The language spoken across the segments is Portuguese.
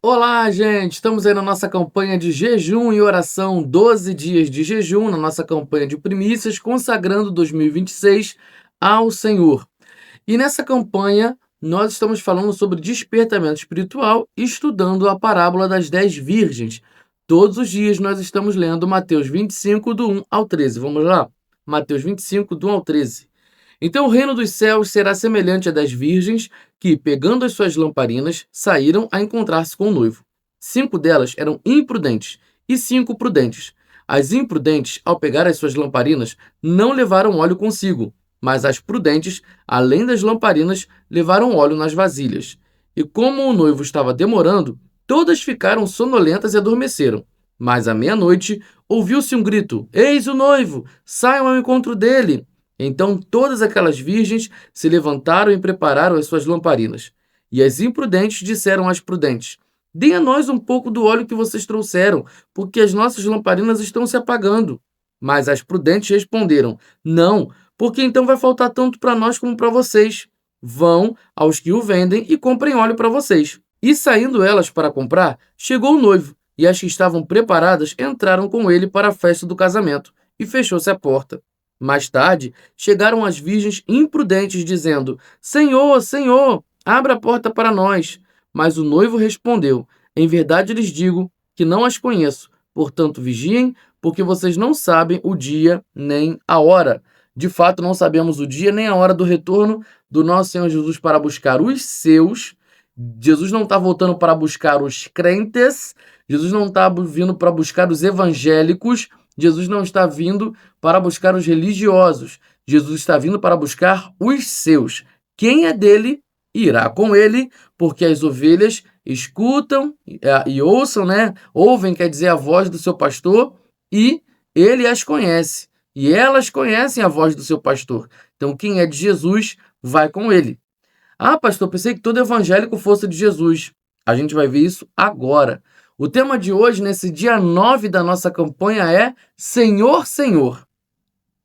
Olá, gente! Estamos aí na nossa campanha de jejum e oração, 12 dias de jejum, na nossa campanha de primícias, consagrando 2026 ao Senhor. E nessa campanha, nós estamos falando sobre despertamento espiritual, estudando a parábola das 10 virgens. Todos os dias nós estamos lendo Mateus 25, do 1 ao 13. Vamos lá? Mateus 25, do 1 ao 13. Então o reino dos céus será semelhante a 10 virgens que, pegando as suas lamparinas, saíram a encontrar-se com o noivo. 5 delas eram imprudentes e 5 prudentes. As imprudentes, ao pegar as suas lamparinas, não levaram óleo consigo, mas as prudentes, além das lamparinas, levaram óleo nas vasilhas. E como o noivo estava demorando, todas ficaram sonolentas e adormeceram. Mas à meia-noite ouviu-se um grito: Eis o noivo! Saiam ao encontro dele! Então todas aquelas virgens se levantaram e prepararam as suas lamparinas. E as imprudentes disseram às prudentes: Deem a nós um pouco do óleo que vocês trouxeram, porque as nossas lamparinas estão se apagando. Mas as prudentes responderam: Não, porque então vai faltar tanto para nós como para vocês. Vão aos que o vendem e comprem óleo para vocês. E saindo elas para comprar, chegou o noivo, e as que estavam preparadas entraram com ele para a festa do casamento, e fechou-se a porta. Mais tarde, chegaram as virgens imprudentes, dizendo: Senhor, Senhor, abra a porta para nós. Mas o noivo respondeu: Em verdade lhes digo que não as conheço. Portanto, vigiem, porque vocês não sabem o dia nem a hora. De fato, não sabemos o dia nem a hora do retorno do nosso Senhor Jesus para buscar os seus. Jesus não está voltando para buscar os crentes. Jesus não está vindo para buscar os evangélicos. Jesus não está vindo para buscar os religiosos. Jesus está vindo para buscar os seus. Quem é dele, irá com ele, porque as ovelhas escutam e ouçam, né? Ouvem, quer dizer, a voz do seu pastor, e ele as conhece. E elas conhecem a voz do seu pastor. Então, quem é de Jesus, vai com ele. Ah, pastor, pensei que todo evangélico fosse de Jesus. A gente vai ver isso agora. O tema de hoje, nesse dia 9 da nossa campanha, é Senhor, Senhor.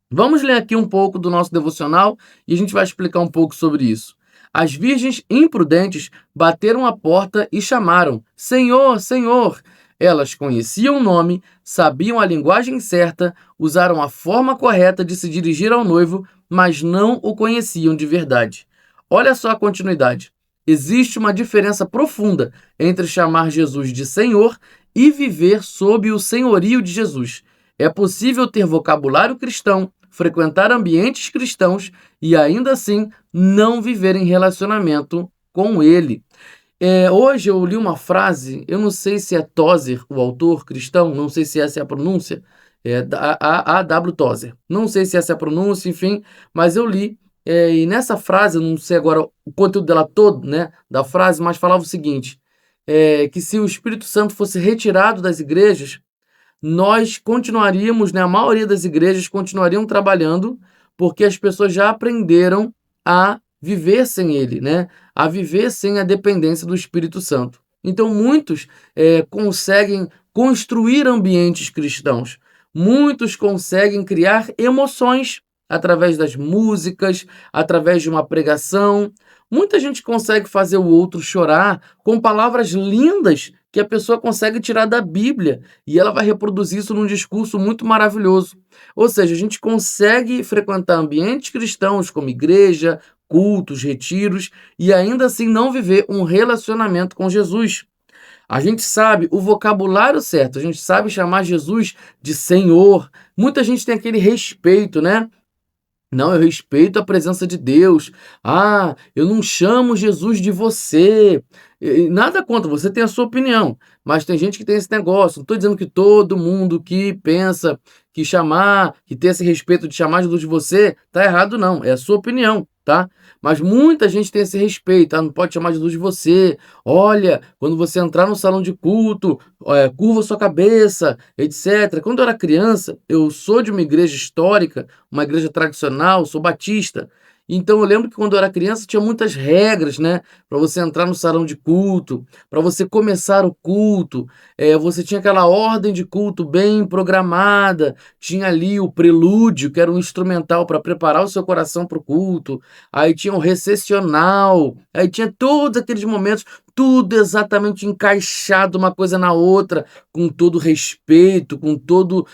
Vamos ler aqui um pouco do nosso devocional e a gente vai explicar um pouco sobre isso. As virgens imprudentes bateram a porta e chamaram: Senhor, Senhor! Elas conheciam o nome, sabiam a linguagem certa, usaram a forma correta de se dirigir ao noivo, mas não o conheciam de verdade. Olha só a continuidade. Existe uma diferença profunda entre chamar Jesus de Senhor e viver sob o senhorio de Jesus. É possível ter vocabulário cristão, frequentar ambientes cristãos e ainda assim não viver em relacionamento com ele. Hoje eu li uma frase, eu não sei se é Tozer, o autor cristão, não sei se essa é a pronúncia, A.W. Tozer. Não sei se essa é a pronúncia, enfim, mas eu li. E nessa frase, eu não sei agora o conteúdo dela todo, né, da frase, mas falava o seguinte, que se o Espírito Santo fosse retirado das igrejas, nós continuaríamos, né, a maioria das igrejas continuariam trabalhando, porque as pessoas já aprenderam a viver sem ele, né, a viver sem a dependência do Espírito Santo. Então, muitos conseguem construir ambientes cristãos, muitos conseguem criar emoções através das músicas, através de uma pregação. Muita gente consegue fazer o outro chorar com palavras lindas que a pessoa consegue tirar da Bíblia e ela vai reproduzir isso num discurso muito maravilhoso. Ou seja, a gente consegue frequentar ambientes cristãos como igreja, cultos, retiros e ainda assim não viver um relacionamento com Jesus. A gente sabe o vocabulário certo, a gente sabe chamar Jesus de Senhor. Muita gente tem aquele respeito, né? Não, eu respeito a presença de Deus. Ah, eu não chamo Jesus de você. Nada contra, você tem a sua opinião. Mas tem gente que tem esse negócio. Não estou dizendo que todo mundo que pensa que tem esse respeito de chamar Jesus de você, tá errado, não. É a sua opinião, tá? Mas muita gente tem esse respeito. Ah, não pode chamar Jesus de você. Olha, quando você entrar no salão de culto, curva sua cabeça, etc. Quando eu era criança, eu sou de uma igreja histórica, uma igreja tradicional, sou batista. Então eu lembro que quando eu era criança tinha muitas regras, né? Para você entrar no salão de culto, para você começar o culto, você tinha aquela ordem de culto bem programada, tinha ali o prelúdio, que era um instrumental para preparar o seu coração para o culto, aí tinha o recessional, aí tinha todos aqueles momentos, tudo exatamente encaixado uma coisa na outra, com todo respeito, com todo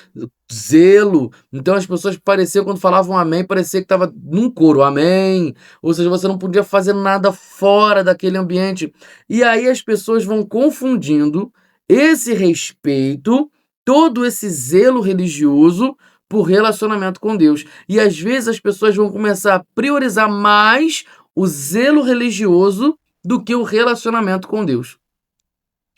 zelo. Então as pessoas pareciam, quando falavam amém, parecia que estava num coro, amém. Ou seja, você não podia fazer nada fora daquele ambiente. E aí as pessoas vão confundindo esse respeito, todo esse zelo religioso por relacionamento com Deus. E às vezes as pessoas vão começar a priorizar mais o zelo religioso do que o relacionamento com Deus.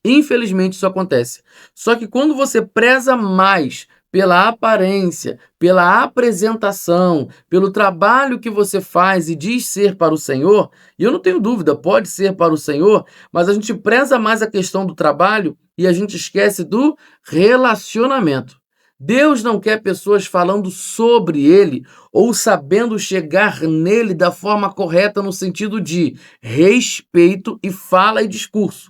Infelizmente isso acontece. Só que quando você preza mais pela aparência, pela apresentação, pelo trabalho que você faz e diz ser para o Senhor, e eu não tenho dúvida, pode ser para o Senhor, mas a gente preza mais a questão do trabalho e a gente esquece do relacionamento. Deus não quer pessoas falando sobre ele ou sabendo chegar nele da forma correta no sentido de respeito e fala e discurso.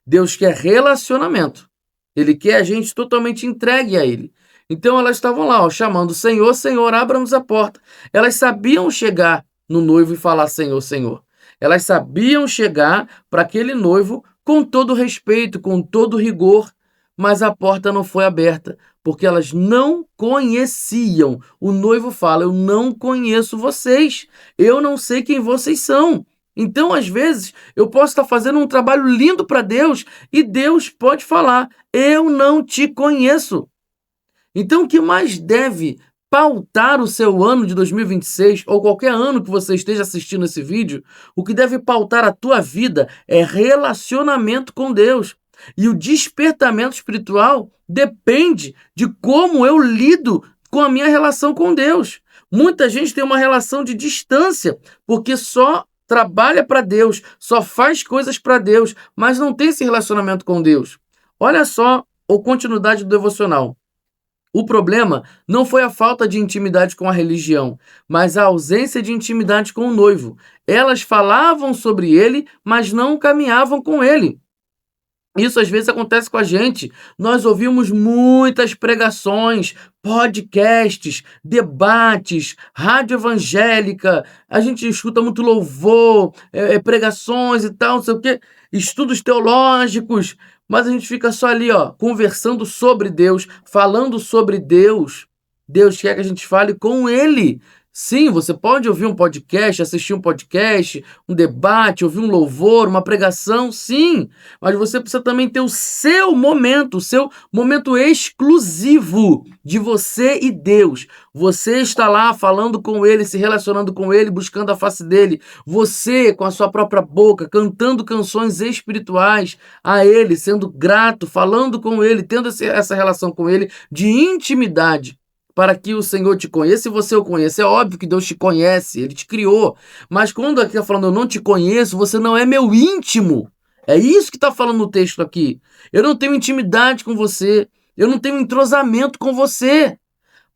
Deus quer relacionamento. Ele quer a gente totalmente entregue a ele. Então elas estavam lá, ó, chamando Senhor, Senhor, abra-nos a porta. Elas sabiam chegar no noivo e falar Senhor, Senhor. Elas sabiam chegar para aquele noivo com todo respeito, com todo rigor, mas a porta não foi aberta, porque elas não conheciam. O noivo fala: eu não conheço vocês, eu não sei quem vocês são. Então, às vezes, eu posso estar fazendo um trabalho lindo para Deus e Deus pode falar: eu não te conheço. Então, o que mais deve pautar o seu ano de 2026, ou qualquer ano que você esteja assistindo esse vídeo, o que deve pautar a tua vida é relacionamento com Deus. E o despertamento espiritual depende de como eu lido com a minha relação com Deus. Muita gente tem uma relação de distância, porque só trabalha para Deus, só faz coisas para Deus, mas não tem esse relacionamento com Deus. Olha só a continuidade do devocional. O problema não foi a falta de intimidade com a religião, mas a ausência de intimidade com o noivo. Elas falavam sobre ele, mas não caminhavam com ele. Isso às vezes acontece com a gente. Nós ouvimos muitas pregações, podcasts, debates, rádio evangélica, a gente escuta muito louvor, pregações e tal, não sei o quê, estudos teológicos, mas a gente fica só ali, ó, conversando sobre Deus, falando sobre Deus. Deus quer que a gente fale com Ele. Sim, você pode ouvir um podcast, assistir um podcast, um debate, ouvir um louvor, uma pregação, sim, mas você precisa também ter o seu momento exclusivo de você e Deus. Você está lá falando com Ele, se relacionando com Ele, buscando a face dEle. Você, com a sua própria boca, cantando canções espirituais a Ele, sendo grato, falando com Ele, tendo essa relação com Ele de intimidade, para que o Senhor te conheça e você o conheça. É óbvio que Deus te conhece, Ele te criou. Mas quando aqui está falando, eu não te conheço, você não é meu íntimo. É isso que está falando no texto aqui. Eu não tenho intimidade com você. Eu não tenho entrosamento com você.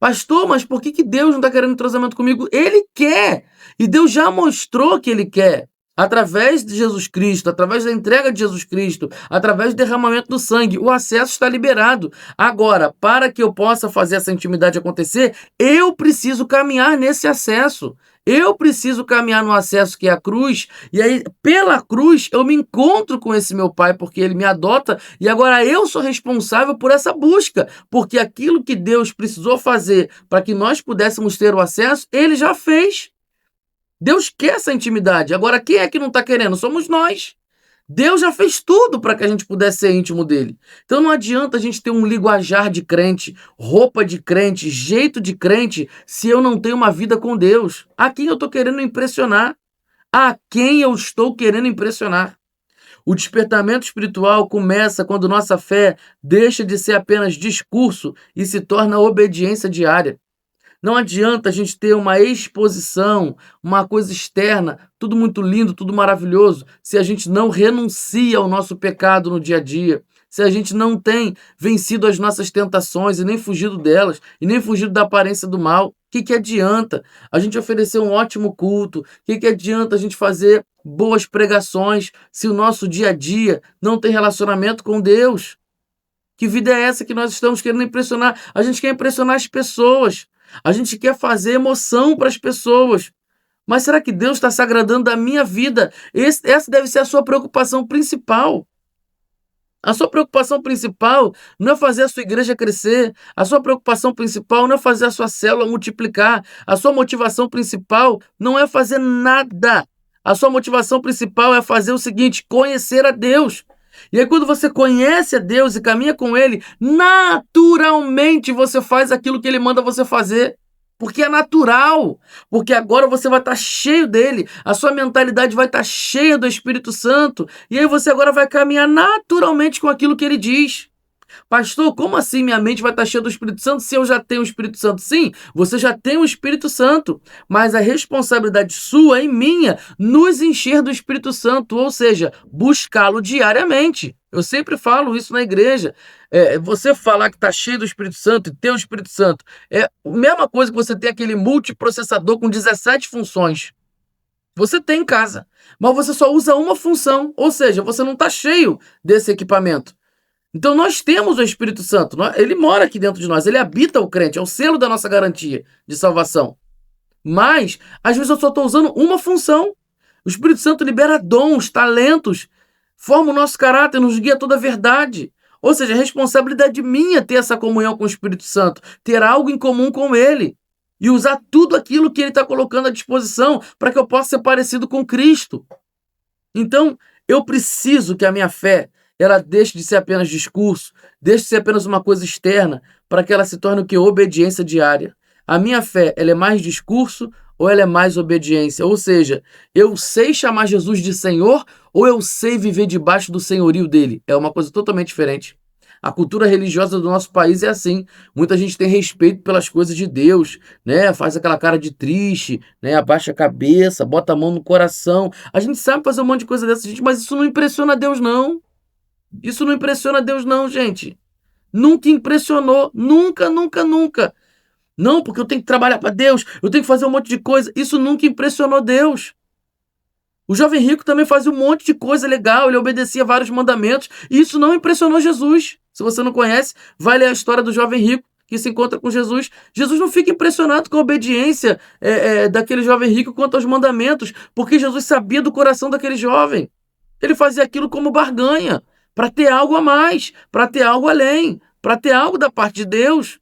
Pastor, mas por que Deus não está querendo entrosamento comigo? Ele quer. E Deus já mostrou que Ele quer. Através de Jesus Cristo, através da entrega de Jesus Cristo, através do derramamento do sangue, o acesso está liberado. Agora, para que eu possa fazer essa intimidade acontecer, eu preciso caminhar nesse acesso. Eu preciso caminhar no acesso que é a cruz, e aí, pela cruz, eu me encontro com esse meu Pai, porque Ele me adota, e agora eu sou responsável por essa busca, porque aquilo que Deus precisou fazer para que nós pudéssemos ter o acesso, Ele já fez. Deus quer essa intimidade. Agora, quem é que não está querendo? Somos nós. Deus já fez tudo para que a gente pudesse ser íntimo dele. Então não adianta a gente ter um linguajar de crente, roupa de crente, jeito de crente, se eu não tenho uma vida com Deus. A quem eu estou querendo impressionar? A quem eu estou querendo impressionar? O despertamento espiritual começa quando nossa fé deixa de ser apenas discurso e se torna obediência diária. Não adianta a gente ter uma exposição, uma coisa externa, tudo muito lindo, tudo maravilhoso, se a gente não renuncia ao nosso pecado no dia a dia, se a gente não tem vencido as nossas tentações e nem fugido delas, e nem fugido da aparência do mal. O que adianta a gente oferecer um ótimo culto? O que adianta a gente fazer boas pregações se o nosso dia a dia não tem relacionamento com Deus? Que vida é essa que nós estamos querendo impressionar? A gente quer impressionar as pessoas. A gente quer fazer emoção para as pessoas, Mas será que Deus está se agradando da minha vida? Essa deve ser a sua preocupação principal. A sua preocupação principal não é fazer a sua igreja crescer, a sua preocupação principal não é fazer a sua célula multiplicar, a sua motivação principal não é fazer nada. A sua motivação principal é fazer o seguinte: conhecer a Deus. E aí, quando você conhece a Deus e caminha com Ele, naturalmente você faz aquilo que Ele manda você fazer. Porque é natural, porque agora você vai estar cheio dele, a sua mentalidade vai estar cheia do Espírito Santo, e aí você agora vai caminhar naturalmente com aquilo que ele diz. Pastor, como assim minha mente vai estar cheia do Espírito Santo se eu já tenho o Espírito Santo? Sim, você já tem o Espírito Santo, mas a responsabilidade sua e minha nos encher do Espírito Santo, ou seja, buscá-lo diariamente. Eu sempre falo isso na igreja. Você falar que está cheio do Espírito Santo e ter o Espírito Santo é a mesma coisa que você ter aquele multiprocessador com 17 funções. Você tem em casa, mas você só usa uma função, ou seja, você não está cheio desse equipamento. Então nós temos o Espírito Santo, ele mora aqui dentro de nós, ele habita o crente, é o selo da nossa garantia de salvação. Mas, às vezes eu só estou usando uma função. O Espírito Santo libera dons, talentos, forma o nosso caráter, nos guia a toda a verdade. Ou seja, a responsabilidade minha ter essa comunhão com o Espírito Santo, ter algo em comum com ele e usar tudo aquilo que ele está colocando à disposição para que eu possa ser parecido com Cristo. Então, eu preciso que a minha fé ela deixe de ser apenas discurso, deixe de ser apenas uma coisa externa, para que ela se torne o que? Obediência diária. A minha fé, ela é mais discurso ou ela é mais obediência? Ou seja, eu sei chamar Jesus de Senhor ou eu sei viver debaixo do senhorio dele? É uma coisa totalmente diferente. A cultura religiosa do nosso país é assim. Muita gente tem respeito pelas coisas de Deus, né? Faz aquela cara de triste, né? Abaixa a cabeça, bota a mão no coração. A gente sabe fazer um monte de coisa dessa, gente, mas isso não impressiona Deus, não. Isso não impressiona Deus, não, gente. Nunca impressionou. Nunca, nunca, nunca. Não, porque eu tenho que trabalhar para Deus, eu tenho que fazer um monte de coisa. Isso nunca impressionou Deus. O jovem rico também fazia um monte de coisa legal, ele obedecia vários mandamentos, e isso não impressionou Jesus. Se você não conhece, vai ler a história do jovem rico que se encontra com Jesus. Jesus não fica impressionado com a obediência daquele jovem rico quanto aos mandamentos, porque Jesus sabia do coração daquele jovem. Ele fazia aquilo como barganha, para ter algo a mais, para ter algo além, para ter algo da parte de Deus.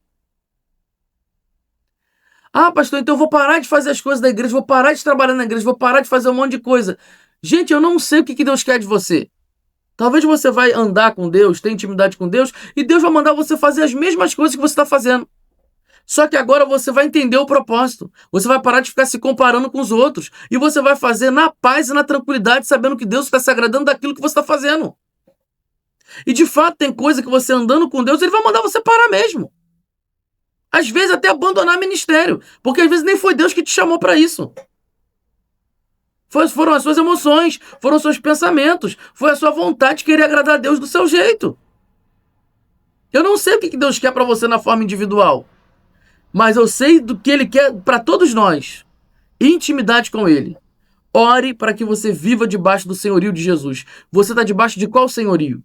Ah, pastor, então eu vou parar de fazer as coisas da igreja, vou parar de trabalhar na igreja, vou parar de fazer um monte de coisa. Gente, eu não sei o que Deus quer de você. Talvez você vai andar com Deus, ter intimidade com Deus, e Deus vai mandar você fazer as mesmas coisas que você está fazendo. Só que agora você vai entender o propósito. Você vai parar de ficar se comparando com os outros. E você vai fazer na paz e na tranquilidade, sabendo que Deus está se agradando daquilo que você está fazendo. E de fato tem coisa que você andando com Deus, ele vai mandar você parar mesmo. Às vezes até abandonar ministério, porque às vezes nem foi Deus que te chamou para isso. Foram as suas emoções, foram os seus pensamentos, foi a sua vontade de querer agradar a Deus do seu jeito. Eu não sei o que Deus quer para você na forma individual, mas eu sei do que Ele quer para todos nós. Intimidade com Ele. Ore para que você viva debaixo do senhorio de Jesus. Você está debaixo de qual senhorio?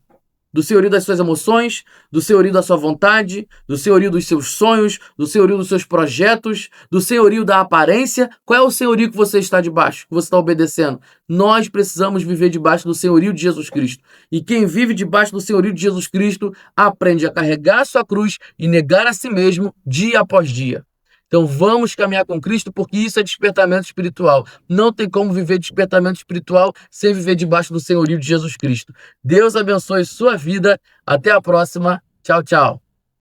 Do senhorio das suas emoções, do senhorio da sua vontade, do senhorio dos seus sonhos, do senhorio dos seus projetos, do senhorio da aparência. Qual é o senhorio que você está debaixo, que você está obedecendo? Nós precisamos viver debaixo do senhorio de Jesus Cristo. E quem vive debaixo do senhorio de Jesus Cristo aprende a carregar a sua cruz e negar a si mesmo dia após dia. Então vamos caminhar com Cristo, porque isso é despertamento espiritual. Não tem como viver despertamento espiritual sem viver debaixo do senhorio de Jesus Cristo. Deus abençoe sua vida. Até a próxima. Tchau, tchau.